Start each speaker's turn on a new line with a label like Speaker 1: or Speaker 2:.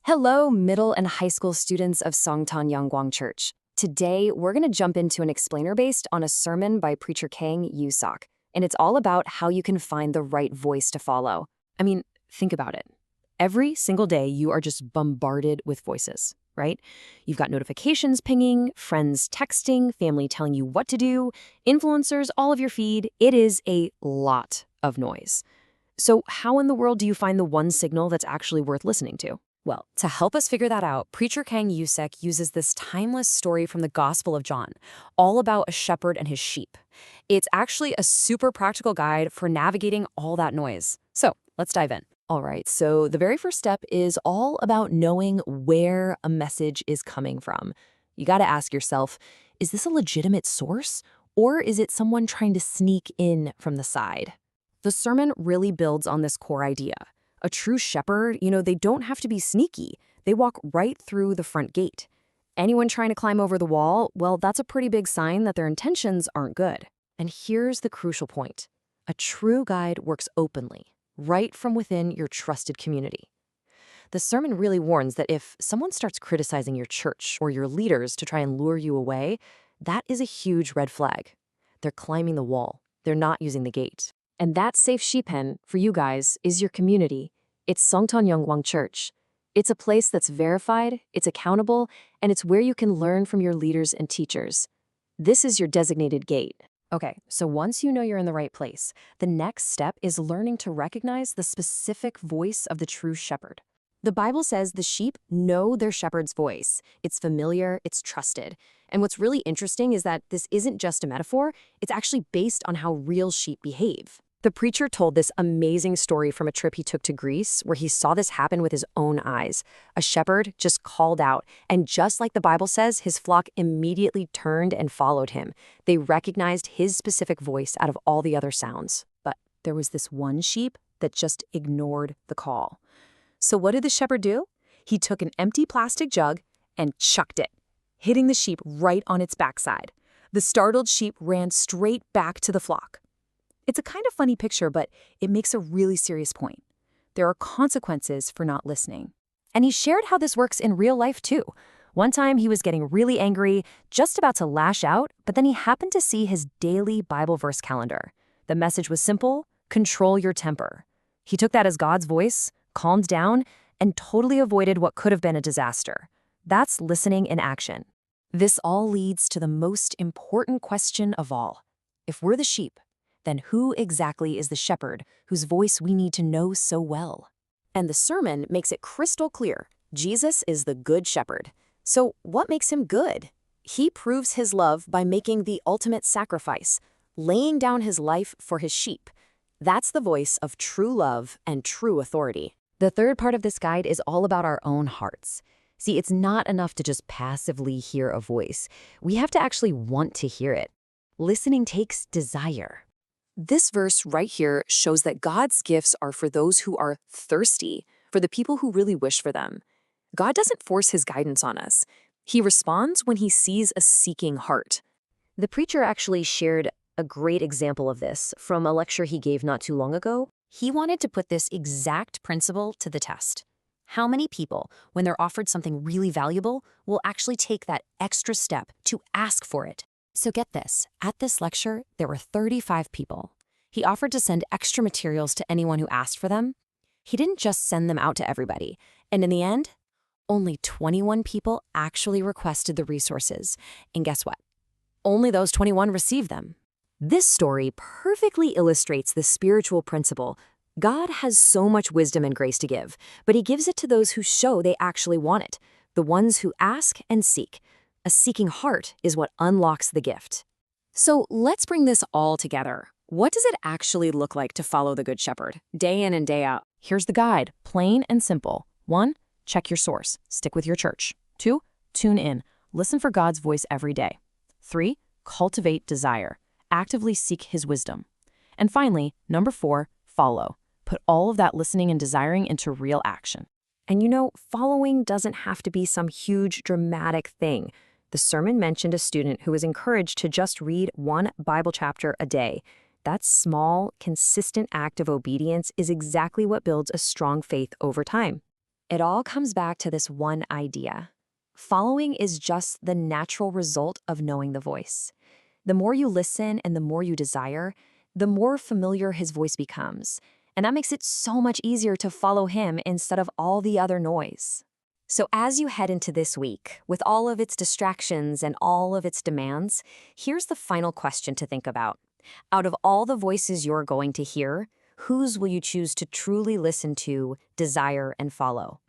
Speaker 1: Hello, middle and high school students of Songtan Yanggwang Church. Today, we're going to jump into an explainer based on a sermon by preacher 강유석, and it's all about how you can find the right voice to follow. I mean, think about it. Every single day, you are just bombarded with voices, right? You've got notifications pinging, friends texting, family telling you what to do, influencers all of your feed. It is a lot of noise. So how in the world do you find the one signal that's actually worth listening to? Well, to help us figure that out, preacher 강유석 uses this timeless story from the Gospel of John, all about a shepherd and his sheep. It's actually a super practical guide for navigating all that noise. So let's dive in. All right, so the very first step is all about knowing where a message is coming from. You got to ask yourself, is this a legitimate source, or is it someone trying to sneak in from the side? The sermon really builds on this core idea. A true shepherd, they don't have to be sneaky. They walk right through the front gate. Anyone trying to climb over the wall, well, that's a pretty big sign that their intentions aren't good. And here's the crucial point. A true guide works openly, right from within your trusted community. The sermon really warns that if someone starts criticizing your church or your leaders to try and lure you away, that is a huge red flag. They're climbing the wall. They're not using the gate. And that safe sheep pen, for you guys, is your community. It's Songtan Yanggwang Church. It's a place that's verified, it's accountable, and it's where you can learn from your leaders and teachers. This is your designated gate. Okay, so once you know you're in the right place, the next step is learning to recognize the specific voice of the true shepherd. The Bible says the sheep know their shepherd's voice. It's familiar, it's trusted. And what's really interesting is that this isn't just a metaphor, it's actually based on how real sheep behave. The preacher told this amazing story from a trip he took to Greece where he saw this happen with his own eyes. A shepherd just called out, and just like the Bible says, his flock immediately turned and followed him. They recognized his specific voice out of all the other sounds. But there was this one sheep that just ignored the call. So what did the shepherd do? He took an empty plastic jug and chucked it, hitting the sheep right on its backside. The startled sheep ran straight back to the flock. It's a kind of funny picture, but it makes a really serious point. There are consequences for not listening. And he shared how this works in real life too. One time he was getting really angry, just about to lash out, but then he happened to see his daily Bible verse calendar. The message was simple: control your temper. He took that as God's voice, calmed down, and totally avoided what could have been a disaster. That's listening in action. This all leads to the most important question of all. If we're the sheep, then who exactly is the shepherd whose voice we need to know so well? And the sermon makes it crystal clear. Jesus is the good shepherd. So what makes him good? He proves his love by making the ultimate sacrifice, laying down his life for his sheep. That's the voice of true love and true authority. The third part of this guide is all about our own hearts. See, it's not enough to just passively hear a voice. We have to actually want to hear it. Listening takes desire. This verse right here shows that God's gifts are for those who are thirsty, for the people who really wish for them. God doesn't force his guidance on us. He responds when he sees a seeking heart. The preacher actually shared a great example of this from a lecture he gave not too long ago. He wanted to put this exact principle to the test. How many people, when they're offered something really valuable, will actually take that extra step to ask for it? So get this, at this lecture, there were 35 people. He offered to send extra materials to anyone who asked for them. He didn't just send them out to everybody. And in the end, only 21 people actually requested the resources. And guess what? Only those 21 received them. This story perfectly illustrates the spiritual principle. God has so much wisdom and grace to give, but he gives it to those who show they actually want it, the ones who ask and seek. A seeking heart is what unlocks the gift. So let's bring this all together. What does it actually look like to follow the Good Shepherd, day in and day out? Here's the guide, plain and simple. 1, check your source. Stick with your church. 2, tune in. Listen for God's voice every day. 3, cultivate desire. Actively seek his wisdom. And finally, number 4, follow. Put all of that listening and desiring into real action. And following doesn't have to be some huge, dramatic thing. The sermon mentioned a student who was encouraged to just read 1 Bible chapter a day. That small, consistent act of obedience is exactly what builds a strong faith over time. It all comes back to this one idea. Following is just the natural result of knowing the voice. The more you listen and the more you desire, the more familiar his voice becomes. And that makes it so much easier to follow him instead of all the other noise. So as you head into this week, with all of its distractions and all of its demands, here's the final question to think about. Out of all the voices you're going to hear, whose will you choose to truly listen to, desire, and follow?